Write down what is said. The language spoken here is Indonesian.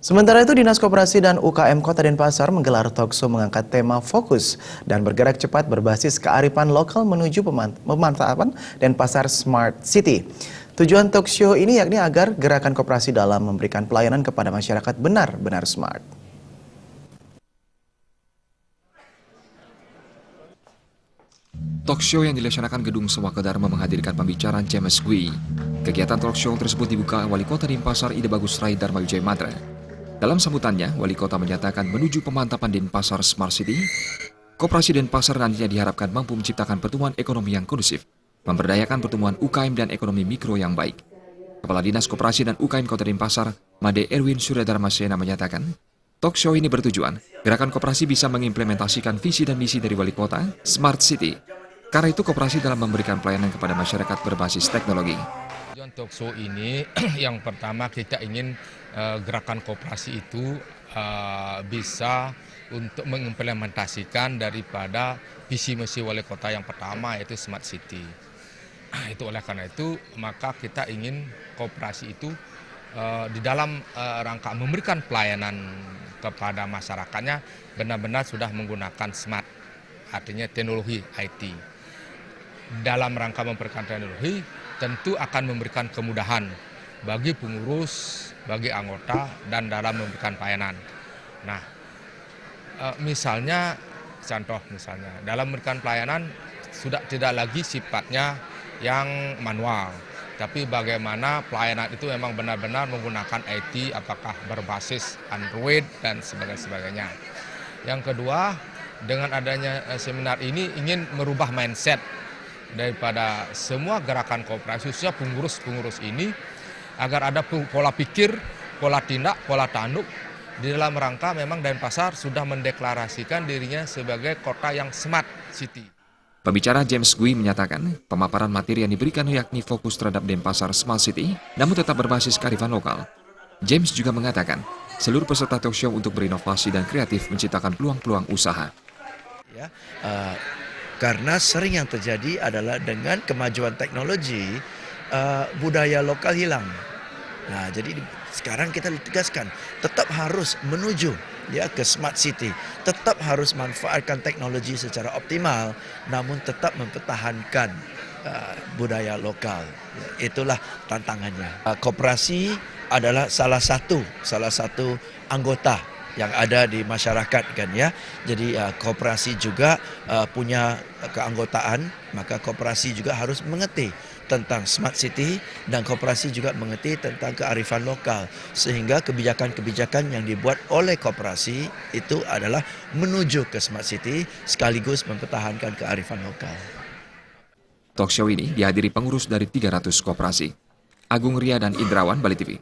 Sementara itu, Dinas Koperasi dan UKM Kota Denpasar menggelar talkshow mengangkat tema fokus dan bergerak cepat berbasis kearifan lokal menuju pemanfaatan Denpasar Smart City. Tujuan talkshow ini yakni agar gerakan koperasi dalam memberikan pelayanan kepada masyarakat benar-benar smart. Talkshow yang dilaksanakan Gedung Sewaka Dharma menghadirkan pembicara James Gui. Kegiatan talkshow tersebut dibuka Wali Kota Denpasar Ida Bagus Rai Dharma Wijaya Madra. Dalam sambutannya, Wali Kota menyatakan menuju pemantapan Denpasar Smart City, Koperasi Denpasar nantinya diharapkan mampu menciptakan pertumbuhan ekonomi yang kondusif, memberdayakan pertumbuhan UKM dan ekonomi mikro yang baik. Kepala Dinas Koperasi dan UKM Kota Denpasar, Made Erwin Suryadharma Sena menyatakan, talkshow ini bertujuan gerakan koperasi bisa mengimplementasikan visi dan misi dari Wali Kota Smart City. Karena itu koperasi dalam memberikan pelayanan kepada masyarakat berbasis teknologi. Tujuan talkshow ini yang pertama kita ingin gerakan koperasi itu bisa untuk mengimplementasikan daripada visi misi wali kota yang pertama yaitu Smart City. Itu oleh karena itu maka kita ingin koperasi itu di dalam rangka memberikan pelayanan kepada masyarakatnya benar-benar sudah menggunakan smart, artinya teknologi IT. Dalam rangka memberikan teknologi tentu akan memberikan kemudahan bagi pengurus, bagi anggota, dan dalam memberikan pelayanan. Nah, misalnya, dalam memberikan pelayanan sudah tidak lagi sifatnya yang manual, tapi bagaimana pelayanan itu memang benar-benar menggunakan IT, apakah berbasis Android dan sebagainya. Yang kedua, dengan adanya seminar ini ingin merubah mindset daripada semua gerakan koperasi, khususnya pengurus-pengurus ini, agar ada pola pikir, pola tindak, pola tanduk di dalam rangka memang Denpasar sudah mendeklarasikan dirinya sebagai kota yang smart city. Pembicara James Gui menyatakan pemaparan materi yang diberikan yakni fokus terhadap Denpasar Smart City, namun tetap berbasis kearifan lokal. James juga mengatakan seluruh peserta talkshow untuk berinovasi dan kreatif menciptakan peluang-peluang usaha. Karena sering yang terjadi adalah dengan kemajuan teknologi, budaya lokal hilang. Nah, jadi sekarang kita ditegaskan tetap harus menuju ke smart city, tetap harus manfaatkan teknologi secara optimal, namun tetap mempertahankan budaya lokal. Itulah tantangannya. Koperasi adalah salah satu anggota yang ada di masyarakat kan ya. Jadi koperasi juga punya keanggotaan, maka koperasi juga harus mengerti tentang smart city dan koperasi juga mengerti tentang kearifan lokal, sehingga kebijakan-kebijakan yang dibuat oleh koperasi itu adalah menuju ke smart city sekaligus mempertahankan kearifan lokal. Talkshow ini dihadiri pengurus dari 300 koperasi. Agung Ria dan Indrawan, Bali TV.